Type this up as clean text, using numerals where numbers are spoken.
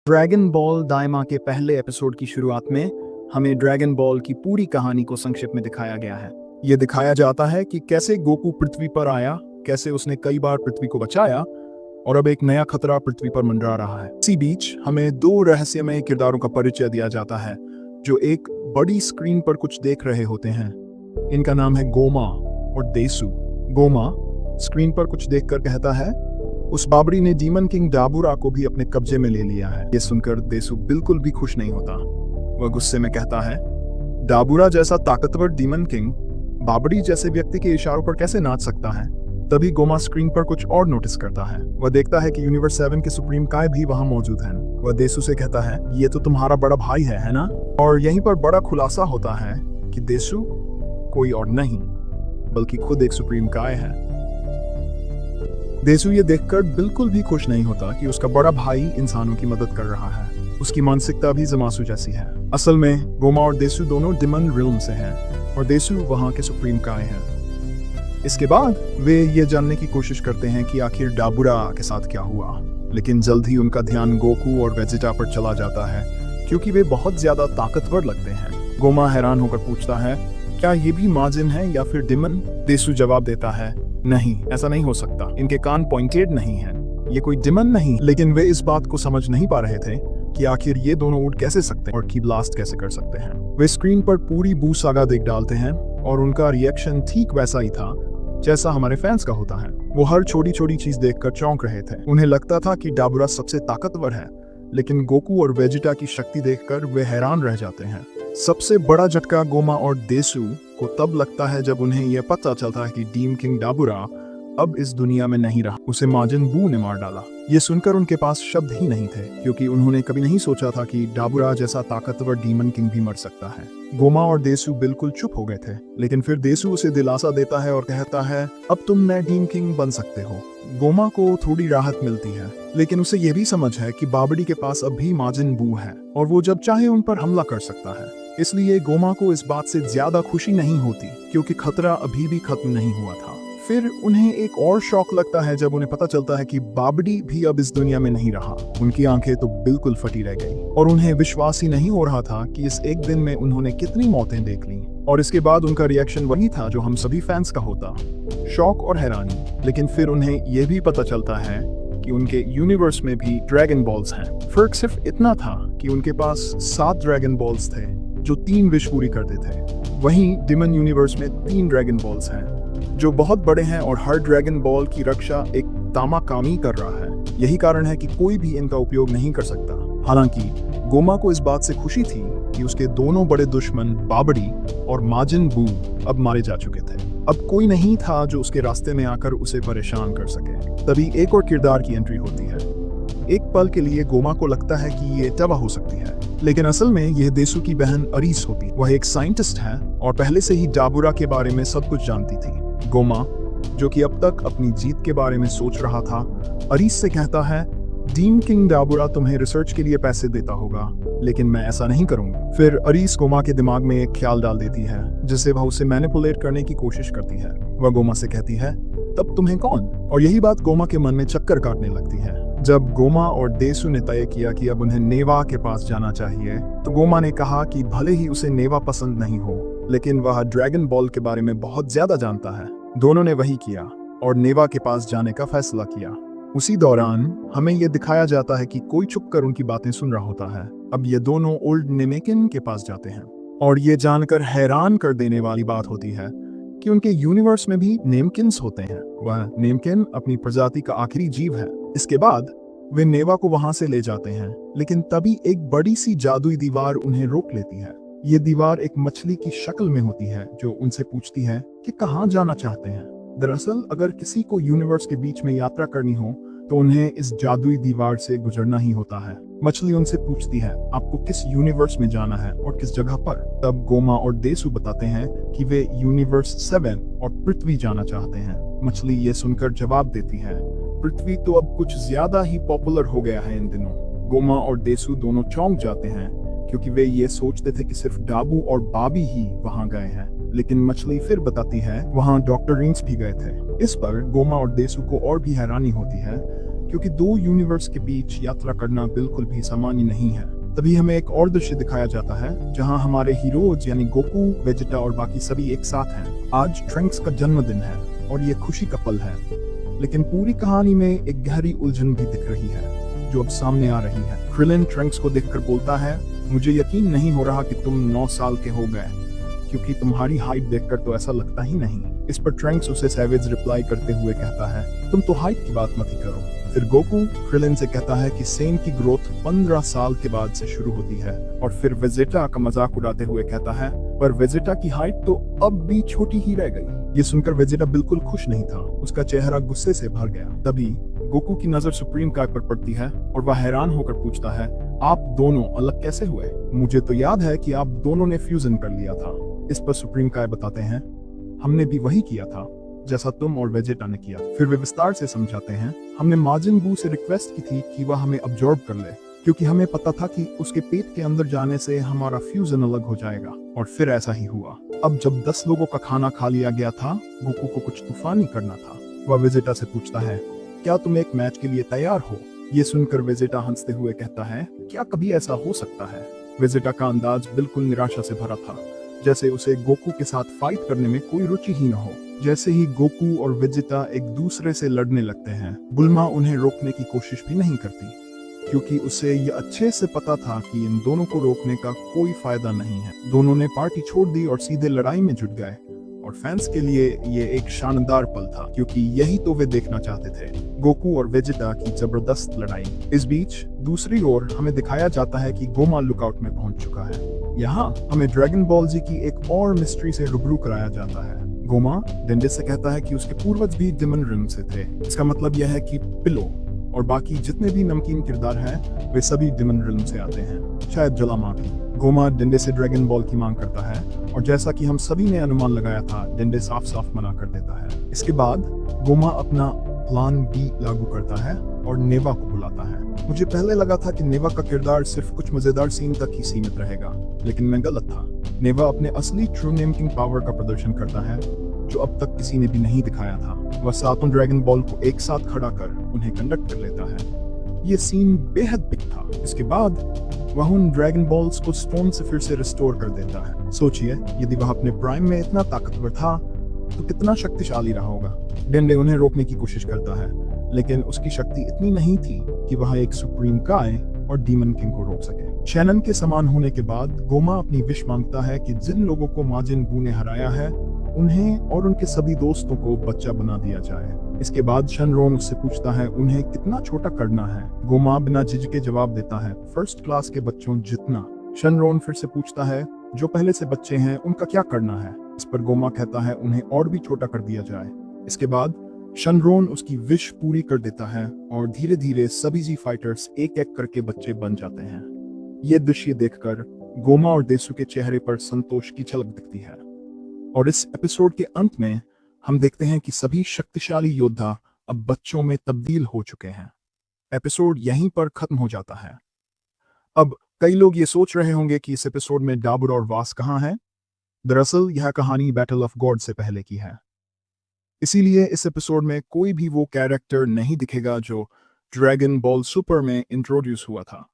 Dragon ball दाइमा के पहले episode की शुरुआत में हमें ड्रैगन बॉल की पूरी कहानी को संक्षिप्त में दिखाया गया है। ये दिखाया जाता है कि कैसे गोकू पृथ्वी पर आया, कैसे उसने कई बार पृथ्वी को बचाया और अब एक नया खतरा पृथ्वी पर मंडरा रहा है। इसी बीच हमें दो रहस्यमय किरदारों का परिचय दिया जाता है जो एक बड़ी स्क्रीन पर कुछ देख रहे होते हैं। इनका नाम है गोमा और देसु। गोमा स्क्रीन पर कुछ देखकर कहता है, उस बाबरी ने डीमन किंग डाबुरा को भी अपने कब्जे में ले लिया है। ये सुनकर देसु बिल्कुल भी खुश नहीं होता। वह गुस्से में कहता है, डाबुरा जैसा ताकतवर डीमन किंग बाबरी जैसे व्यक्ति के इशारों पर कैसे नाच सकता है। तभी गोमा स्क्रीन पर कुछ और नोटिस करता है। वह देखता है कि यूनिवर्स 7 के सुप्रीम काय भी वहां मौजूद हैं। वह देसु से कहता है, ये तो तुम्हारा बड़ा भाई है ना? और यहीं पर बड़ा खुलासा होता है कि देसु कोई और नहीं बल्कि खुद एक सुप्रीम काय है। देसु ये देखकर बिल्कुल भी खुश नहीं होता कि उसका बड़ा भाई इंसानों की मदद कर रहा है। उसकी मानसिकता भी जमासु जैसी है। असल में गोमा और देसु दोनों डिमन रिल्म से हैं और देसु वहां के सुप्रीम काय हैं। इसके बाद वे ये जानने की कोशिश करते हैं कि आखिर डाबुरा के साथ क्या हुआ, लेकिन जल्द ही उनका ध्यान गोकू और वेजिटा पर चला जाता है क्योंकि वे बहुत ज्यादा ताकतवर लगते हैं। गोमा हैरान होकर पूछता है, क्या ये भी माजिन है या फिर डिमन? देसु जवाब देता है, नहीं, ऐसा नहीं हो सकता। इनके कान पॉइंटेड नहीं हैं। ये कोई डिमन नहीं। लेकिन वे इस बात को समझ नहीं पा रहे थे कि आखिर ये दोनों उड़ कैसे सकते हैं और की ब्लास्ट कैसे कर सकते हैं। वे स्क्रीन पर पूरी बू सागा देख डालते हैं और उनका रिएक्शन ठीक वैसा ही था जैसा हमारे फैंस का होता है। वो हर छोटी छोटी चीज देखकर चौंक रहे थे। उन्हें लगता था कि डाबुरा सबसे ताकतवर है, लेकिन गोकू और वेजिटा की शक्ति देखकर वे हैरान रह जाते हैं। सबसे बड़ा झटका गोमा और देसु को तब लगता है जब उन्हें यह पता चलता है कि डीम किंग डाबुरा अब इस दुनिया में नहीं रहा। उसे माजिन बू ने मार डाला। ये सुनकर उनके पास शब्द ही नहीं थे क्योंकि उन्होंने कभी नहीं सोचा था कि डाबुरा जैसा ताकतवर डीमन किंग भी मर सकता है। गोमा और देसु बिल्कुल चुप हो गए थे, लेकिन फिर देसु उसे दिलासा देता है और कहता है, अब तुम नए डीम किंग बन सकते हो। गोमा को थोड़ी राहत मिलती है, लेकिन उसे यह भी समझ है कि बाबरी के पास अब भी माजिन बू है और वो जब चाहे उन पर हमला कर सकता है। इसलिए गोमा को इस बात से ज्यादा खुशी नहीं होती क्योंकि खतरा अभी भी खत्म नहीं हुआ था। फिर उन्हें एक और शौक लगता है जब उन्हें पता चलता है कि बाबरी भी अब इस दुनिया में नहीं रहा। उनकी आंखें तो बिल्कुल फटी रह गई और उन्हें विश्वास ही नहीं हो रहा था कि इस एक दिन में उन्होंने कितनी मौतें देख ली। और इसके बाद उनका रिएक्शन वही था जो हम सभी फैंस का होता, शौक और हैरानी। लेकिन फिर उन्हें यह भी पता चलता है कि उनके यूनिवर्स में भी ड्रैगन बॉल्स हैं। फर्क सिर्फ इतना था कि उनके पास 7 ड्रैगन बॉल्स थे जो 3 विश पूरी करते थे। वहीं डिमन यूनिवर्स में 3 ड्रैगन बॉल्स हैं जो बहुत बड़े हैं और हर ड्रैगन बॉल की रक्षा एक तामाकामी कर रहा है। यही कारण है कि कोई भी इनका उपयोग नहीं कर सकता। हालांकि गोमा को इस बात से खुशी थी कि उसके दोनों बड़े दुश्मन बाबरी और माजिन बू अब मारे जा चुके थे। अब कोई नहीं था जो उसके रास्ते में आकर उसे परेशान कर सके। तभी एक और किरदार की एंट्री होती है। एक पल के लिए गोमा को लगता है कि ये टवा हो सकती है, लेकिन असल में यह देसु की बहन अरीस होती। वह एक साइंटिस्ट है और पहले से ही डाबुरा के बारे में सब कुछ जानती थी। गोमा, जो कि अब तक अपनी जीत के बारे में सोच रहा था, अरीस से कहता है, डीम किंग डाबुरा तुम्हें रिसर्च के लिए पैसे देता होगा, लेकिन मैं ऐसा नहीं करूंगा। फिर अरीस गोमा के दिमाग में एक ख्याल डाल देती है जिसे वह उसे मैनिपुलेट करने की कोशिश करती है। वह गोमा से कहती है, तब तुम्हें कौन? और यही बात गोमा के मन में चक्कर काटने लगती है। जब गोमा और देसु ने तय किया कि अब उन्हें नेवा के पास जाना चाहिए, तो गोमा ने कहा कि भले ही उसे नेवा पसंद नहीं हो, लेकिन वह ड्रैगन बॉल के बारे में बहुत ज्यादा जानता है। दोनों ने वही किया और नेवा के पास जाने का फैसला किया। उसी दौरान हमें यह दिखाया जाता है कि कोई छुपकर उनकी बातें सुन रहा होता है। अब ये दोनों ओल्ड नेमेकिन के पास जाते हैं और ये जानकर हैरान कर देने वाली बात होती है कि उनके यूनिवर्स में भी नेमकिन्स होते हैं। वह नेमकिन अपनी प्रजाति का आखिरी जीव है। इसके बाद वे नेवा को वहां से ले जाते हैं, लेकिन तभी एक बड़ी सी जादुई दीवार उन्हें रोक लेती है। ये दीवार एक मछली की शक्ल में होती है जो उनसे पूछती है कि कहाँ जाना चाहते हैं। दरअसल अगर किसी को यूनिवर्स के बीच में यात्रा करनी हो तो उन्हें इस जादुई दीवार से गुजरना ही होता है। मछली उनसे पूछती है, आपको किस यूनिवर्स में जाना है और किस जगह पर? तब गोमा और देसु बताते हैं कि वे यूनिवर्स 7 और पृथ्वी जाना चाहते हैं। मछली ये सुनकर जवाब देती है, पृथ्वी तो अब कुछ ज्यादा ही पॉपुलर हो गया है इन दिनों। गोमा और देसु दोनों चौंक जाते हैं क्योंकि वे ये सोचते थे कि सिर्फ डाबू और बाबी ही वहां गए हैं, लेकिन मछली फिर बताती है वहां डॉक्टर रिंग्स भी गए थे। इस पर गोमा और देसु को और भी हैरानी होती है क्योंकि दो यूनिवर्स के बीच यात्रा करना बिल्कुल भी सामान्य नहीं है। तभी हमें एक और दृश्य दिखाया जाता है जहां हमारे हीरोज यानी गोकू, वेजिटा और बाकी सभी एक साथ हैं। आज ट्रंक्स का जन्मदिन है और ये खुशी का पल है, लेकिन पूरी कहानी में एक गहरी उलझन भी दिख रही है जो अब सामने आ रही है। क्रिलिन ट्रंक्स को देखकर बोलता है, मुझे यकीन नहीं हो रहा कि तुम 9 साल के हो गए, क्योंकि तुम्हारी हाइट देखकर तो ऐसा लगता ही नहीं। इस पर ट्रंक्स उसे सैवेज रिप्लाई करते हुए कहता है, तुम तो हाइट की बात मत ही करो। फिर गोकू क्रिलिन से कहता है कि सेन की ग्रोथ 15 साल के बाद से शुरू होती है, और फिर वेजिटा का मजाक उड़ाते हुए कहता है, पर वेजिटा की हाइट तो अब भी छोटी ही रह गई। ये सुनकर वेजिटा बिल्कुल खुश नहीं था, उसका चेहरा गुस्से से भर गया। तभी गोकू की नजर सुप्रीम काय पर पड़ती है और वह हैरान होकर पूछता है, आप दोनों अलग कैसे हुए? मुझे तो याद है कि आप दोनों ने फ्यूजन कर लिया था। इस पर सुप्रीम काय बताते हैं, हमने भी वही किया था जैसा तुम और वेजिटा ने किया। फिर वे विस्तार से समझाते हैं, हमने माजिन बू से रिक्वेस्ट की थी कि वह हमें अब्जॉर्ब कर ले, क्योंकि हमें पता था कि उसके पेट के अंदर जाने से हमारा फ्यूजन अलग हो जाएगा, और फिर ऐसा ही हुआ। अब जब 10 लोगों का खाना खा लिया गया था, गोकू को कुछ तूफानी करना था। वह वेजिटा से पूछता है, क्या तुम एक मैच के लिए तैयार हो? ये सुनकर वेजिटा हंसते हुए कहता है, क्या कभी ऐसा हो सकता है? वेजिटा का अंदाज बिल्कुल निराशा से भरा था, जैसे उसे गोकू के साथ फाइट करने में कोई रुचि ही न हो। जैसे ही गोकू और वेजिटा एक दूसरे से लड़ने लगते हैं, बुल्मा उन्हें रोकने की कोशिश भी नहीं करती, क्योंकि उसे ये अच्छे से पता था कि इन दोनों को रोकने का कोई फायदा नहीं है। दोनों ने पार्टी छोड़ दी और सीधे लड़ाई में जुट गए, और फैंस के लिए ये एक शानदार पल था, क्योंकि यही तो वे देखना चाहते थे, गोकू और वेजिटा की जबरदस्त लड़ाई। इस बीच दूसरी ओर हमें दिखाया जाता है कि गोमा लुकआउट में पहुंच चुका है। यहाँ हमें ड्रैगन बॉल जी की एक और मिस्ट्री से रूबरू कराया जाता है। गोमा डेंडे से कहता है कि उसके पूर्वज भी डिमन रिल्म से थे। इसका मतलब यह है कि पिलो और बाकी जितने भी नमकीन किरदार हैं, वे सभी डिमन रिल्म से आते हैं, शायद जलामा भी। गोमा डेंडे से ड्रैगन बॉल की मांग करता है, और जैसा कि हम सभी ने अनुमान लगाया था, डेंडे साफ साफ मना कर देता है। इसके बाद गोमा अपना प्लान बी लागू करता है और नेवा को बुलाता है। मुझे पहले लगा था कि नेवा का किरदार सिर्फ कुछ मजेदार सीन तक ही सीमित रहेगा, लेकिन मैं गलत था। नेवा अपने असली ट्रू नेमकिंग पावर का प्रदर्शन करता है, जो अब तक किसी ने भी नहीं दिखाया था। वह 7 ड्रैगन बॉल को एक साथ खड़ा कर उन्हें कंडक्ट कर लेता है। ये सीन बेहद बिग था। इसके बाद वह उन ड्रैगन बॉल्स को स्टोन से फिर से रिस्टोर कर देता है। सोचिए, यदि वह अपने प्राइम में इतना ताकतवर था तो कितना शक्तिशाली रहा होगा। डेंडे उन्हें रोकने की कोशिश करता है, लेकिन उसकी शक्ति इतनी नहीं थी कि वह एक सुप्रीम काय और डीमन किंग को रोक सके। शैनन के समान होने के बाद गोमा अपनी विश मांगता है कि जिन लोगों को माजिन बू ने हराया है, उन्हें और उनके सभी दोस्तों को बच्चा बना दिया जाए। इसके बाद शनरोन उससे पूछता है उन्हें कितना छोटा करना है। गोमा बिना झिझके जवाब देता है, फर्स्ट क्लास के बच्चों जितना। शनरोन फिर से पूछता है, जो पहले से बच्चे हैं उनका क्या करना है? इस पर गोमा कहता है उन्हें और भी छोटा कर दिया जाए। इसके बाद शनरोन उसकी विश पूरी कर देता है, और धीरे धीरे सभी जी फाइटर्स एक एक करके बच्चे बन जाते हैं। ये दृश्य देखकर गोमा और देसु के चेहरे पर संतोष की झलक दिखती है। और इस एपिसोड के अंत में हम देखते हैं कि सभी शक्तिशाली योद्धा अब बच्चों में तब्दील हो चुके हैं। एपिसोड यहीं पर खत्म हो जाता है। अब कई लोग ये सोच रहे होंगे कि इस एपिसोड में डाबर और वास कहाँ हैं? दरअसल यह कहानी बैटल ऑफ गॉड से पहले की है, इसीलिए इस एपिसोड में कोई भी वो कैरेक्टर नहीं दिखेगा जो ड्रैगन बॉल सुपर में इंट्रोड्यूस हुआ था।